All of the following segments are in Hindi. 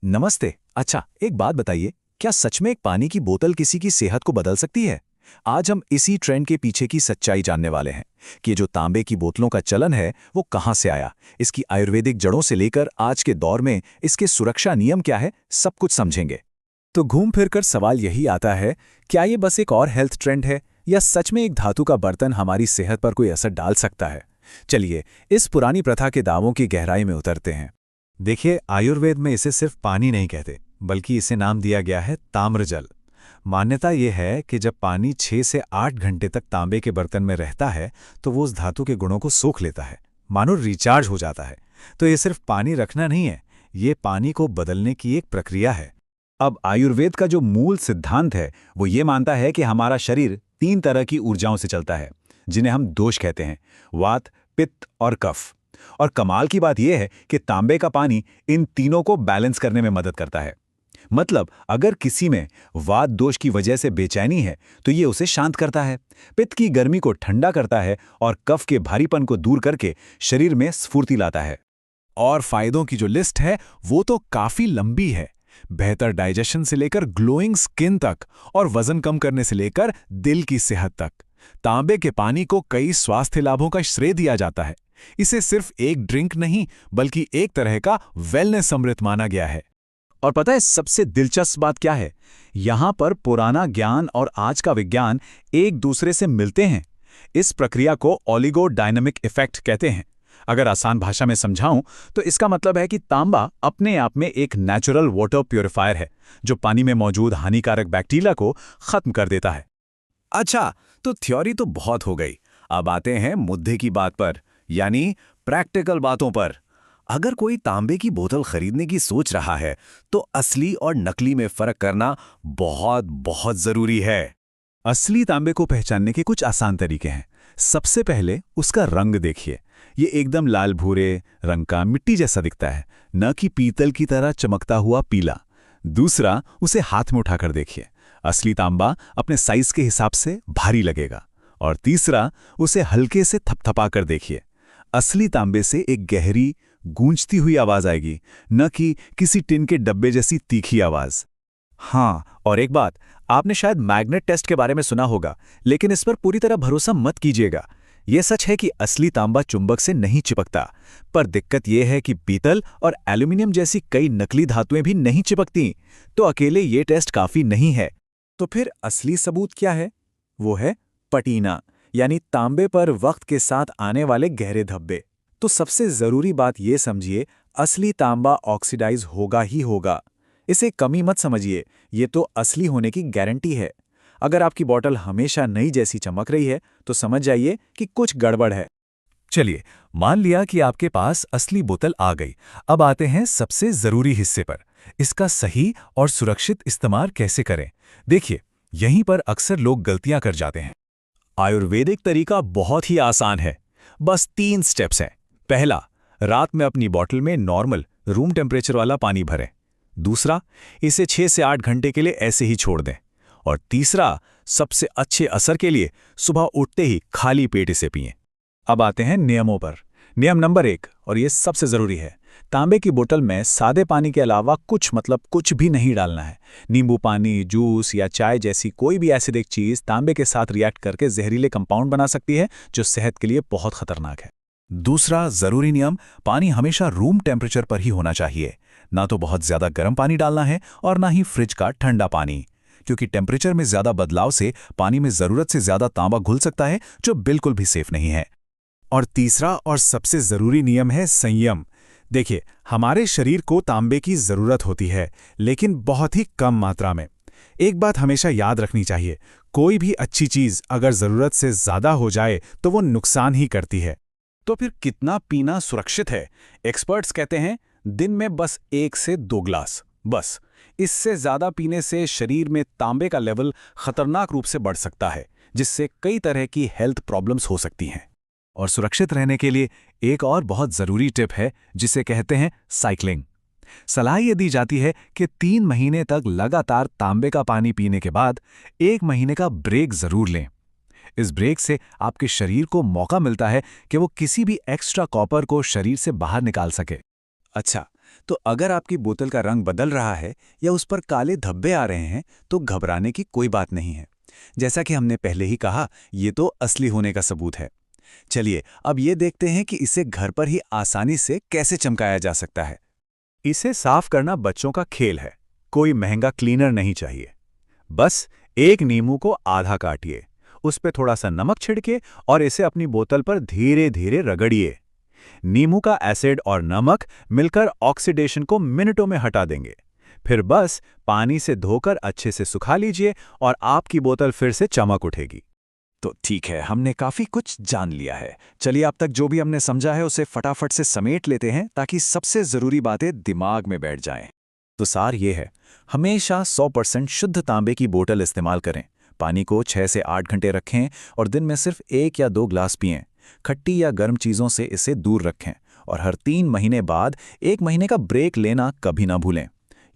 नमस्ते। अच्छा, एक बात बताइए, क्या सच में एक पानी की बोतल किसी की सेहत को बदल सकती है? आज हम इसी ट्रेंड के पीछे की सच्चाई जानने वाले हैं कि ये जो तांबे की बोतलों का चलन है, वो कहाँ से आया, इसकी आयुर्वेदिक जड़ों से लेकर आज के दौर में इसके सुरक्षा नियम क्या है, सब कुछ समझेंगे। तो घूम फिर कर सवाल यही आता है, क्या ये बस एक और हेल्थ ट्रेंड है या सच में एक धातु का बर्तन हमारी सेहत पर कोई असर डाल सकता है? चलिए, इस पुरानी प्रथा के दावों की गहराई में उतरते हैं। देखिए, आयुर्वेद में इसे सिर्फ पानी नहीं कहते, बल्कि इसे नाम दिया गया है ताम्रजल। मान्यता यह है कि जब पानी 6 से 8 घंटे तक तांबे के बर्तन में रहता है तो वो उस धातु के गुणों को सोख लेता है, मानो रिचार्ज हो जाता है। तो ये सिर्फ पानी रखना नहीं है, ये पानी को बदलने की एक प्रक्रिया है। अब आयुर्वेद का जो मूल सिद्धांत है वो ये मानता है कि हमारा शरीर 3 तरह की ऊर्जाओं से चलता है, जिन्हें हम दोष कहते हैं: वात, पित्त और कफ। और कमाल की बात यह है कि तांबे का पानी इन तीनों को बैलेंस करने में मदद करता है। मतलब अगर किसी में वात दोष की वजह से बेचैनी है तो ये उसे शांत करता है, पित्त की गर्मी को ठंडा करता है और कफ के भारीपन को दूर करके शरीर में स्फूर्ति लाता है। और फायदों की जो लिस्ट है वो तो काफी लंबी है। बेहतर डाइजेशन से लेकर ग्लोइंग स्किन तक, और वजन कम करने से लेकर दिल की सेहत तक, तांबे के पानी को कई स्वास्थ्य लाभों का श्रेय दिया जाता है। इसे सिर्फ एक ड्रिंक नहीं, बल्कि एक तरह का वेलनेस अमृत माना गया है। और पता है सबसे दिलचस्प बात क्या है? यहां पर पुराना ज्ञान और आज का विज्ञान एक दूसरे से मिलते हैं। इस प्रक्रिया को ओलिगोडायनामिक इफेक्ट कहते हैं। अगर आसान भाषा में समझाऊं तो इसका मतलब है कि तांबा अपने आप में एक नेचुरल वाटर प्यूरिफायर है, जो पानी में मौजूद हानिकारक बैक्टीरिया को खत्म कर देता है। अच्छा, तो थ्योरी तो बहुत हो गई, अब आते हैं मुद्दे की बात पर, यानी प्रैक्टिकल बातों पर। अगर कोई तांबे की बोतल खरीदने की सोच रहा है तो असली और नकली में फर्क करना बहुत बहुत जरूरी है। असली तांबे को पहचानने के कुछ आसान तरीके हैं। सबसे पहले उसका रंग देखिए। ये एकदम लाल भूरे रंग का मिट्टी जैसा दिखता है, न कि पीतल की तरह चमकता हुआ पीला। दूसरा, उसे हाथ में उठाकर देखिए। असली तांबा अपने साइज के हिसाब से भारी लगेगा। और तीसरा, उसे हल्के से थपथपा कर देखिए। असली तांबे से एक गहरी गूंजती हुई आवाज आएगी, न कि किसी टिन के डब्बे जैसी तीखी आवाज। हाँ, और एक बात, आपने शायद मैग्नेट टेस्ट के बारे में सुना होगा, लेकिन इस पर पूरी तरह भरोसा मत कीजिएगा। यह सच है कि असली तांबा चुंबक से नहीं चिपकता, पर दिक्कत यह है कि पीतल और एल्यूमिनियम जैसी कई नकली धातुएं भी नहीं चिपकती, तो अकेले ये टेस्ट काफी नहीं है। तो फिर असली सबूत क्या है? वो है पटीना, यानी तांबे पर वक्त के साथ आने वाले गहरे धब्बे। तो सबसे जरूरी बात ये समझिए, असली तांबा ऑक्सीडाइज होगा ही होगा। इसे कमी मत समझिए, ये तो असली होने की गारंटी है। अगर आपकी बोतल हमेशा नई जैसी चमक रही है तो समझ जाइए कि कुछ गड़बड़ है। चलिए, मान लिया कि आपके पास असली बोतल आ गई। अब आते हैं सबसे जरूरी हिस्से पर, इसका सही और सुरक्षित इस्तेमाल कैसे करें। देखिए, यहीं पर अक्सर लोग गलतियां कर जाते हैं। आयुर्वेदिक तरीका बहुत ही आसान है, बस 3 स्टेप्स हैं। पहला, रात में अपनी बोतल में नॉर्मल रूम टेम्परेचर वाला पानी भरें। दूसरा, इसे 6 से 8 घंटे के लिए ऐसे ही छोड़ दें। और तीसरा, सबसे अच्छे असर के लिए सुबह उठते ही खाली पेट इसे पिएं। अब आते हैं नियमों पर। नियम नंबर 1, और ये सबसे जरूरी है, तांबे की बोतल में सादे पानी के अलावा कुछ भी नहीं डालना है। नींबू पानी, जूस या चाय जैसी कोई भी एसिडिक चीज तांबे के साथ रिएक्ट करके जहरीले कंपाउंड बना सकती है, जो सेहत के लिए बहुत खतरनाक है। दूसरा जरूरी नियम, पानी हमेशा रूम टेम्परेचर पर ही होना चाहिए। ना तो बहुत ज्यादा गर्म पानी डालना है और ना ही फ्रिज का ठंडा पानी, क्योंकि टेम्परेचर में ज्यादा बदलाव से पानी में जरूरत से ज्यादा तांबा घुल सकता है, जो बिल्कुल भी सेफ नहीं है। और तीसरा और सबसे जरूरी नियम है संयम। देखिए, हमारे शरीर को तांबे की जरूरत होती है, लेकिन बहुत ही कम मात्रा में। एक बात हमेशा याद रखनी चाहिए, कोई भी अच्छी चीज अगर जरूरत से ज्यादा हो जाए तो वो नुकसान ही करती है। तो फिर कितना पीना सुरक्षित है? एक्सपर्ट्स कहते हैं दिन में बस 1 से 2 ग्लास, बस। इससे ज्यादा पीने से शरीर में तांबे का लेवल खतरनाक रूप से बढ़ सकता है, जिससे कई तरह की हेल्थ प्रॉब्लम्स हो सकती हैं। और सुरक्षित रहने के लिए एक और बहुत जरूरी टिप है, जिसे कहते हैं साइक्लिंग। सलाह ये दी जाती है कि 3 महीने तक लगातार तांबे का पानी पीने के बाद 1 महीने का ब्रेक जरूर लें। इस ब्रेक से आपके शरीर को मौका मिलता है कि वो किसी भी एक्स्ट्रा कॉपर को शरीर से बाहर निकाल सके। अच्छा, तो अगर आपकी बोतल का रंग बदल रहा है या उस पर काले धब्बे आ रहे हैं, तो घबराने की कोई बात नहीं है। जैसा कि हमने पहले ही कहा, ये तो असली होने का सबूत है। चलिए, अब ये देखते हैं कि इसे घर पर ही आसानी से कैसे चमकाया जा सकता है। इसे साफ करना बच्चों का खेल है। कोई महंगा क्लीनर नहीं चाहिए। बस एक नींबू को आधा काटिए, उस पे थोड़ा सा नमक छिड़के और इसे अपनी बोतल पर धीरे धीरे रगड़िए। नींबू का एसिड और नमक मिलकर ऑक्सीडेशन को मिनटों में हटा देंगे। फिर बस पानी से धोकर अच्छे से सुखा लीजिए और आपकी बोतल फिर से चमक उठेगी। तो ठीक है, हमने काफी कुछ जान लिया है। चलिए, अब तक जो भी हमने समझा है उसे फटाफट से समेट लेते हैं ताकि सबसे जरूरी बातें दिमाग में बैठ जाएं। तो सार ये है, हमेशा 100% शुद्ध तांबे की बोतल इस्तेमाल करें। पानी को 6 से 8 घंटे रखें और दिन में सिर्फ 1 या 2 ग्लास पिएं। खट्टी या गर्म चीज़ों से इसे दूर रखें और हर 3 महीने बाद 1 महीने का ब्रेक लेना कभी ना भूलें।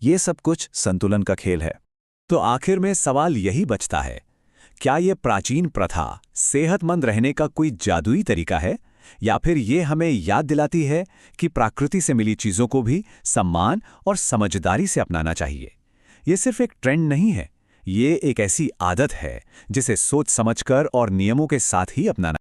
ये सब कुछ संतुलन का खेल है। तो आखिर में सवाल यही बचता है, क्या ये प्राचीन प्रथा सेहतमंद रहने का कोई जादुई तरीका है, या फिर ये हमें याद दिलाती है कि प्रकृति से मिली चीज़ों को भी सम्मान और समझदारी से अपनाना चाहिए? ये सिर्फ एक ट्रेंड नहीं है, ये एक ऐसी आदत है जिसे सोच समझकर और नियमों के साथ ही अपनाना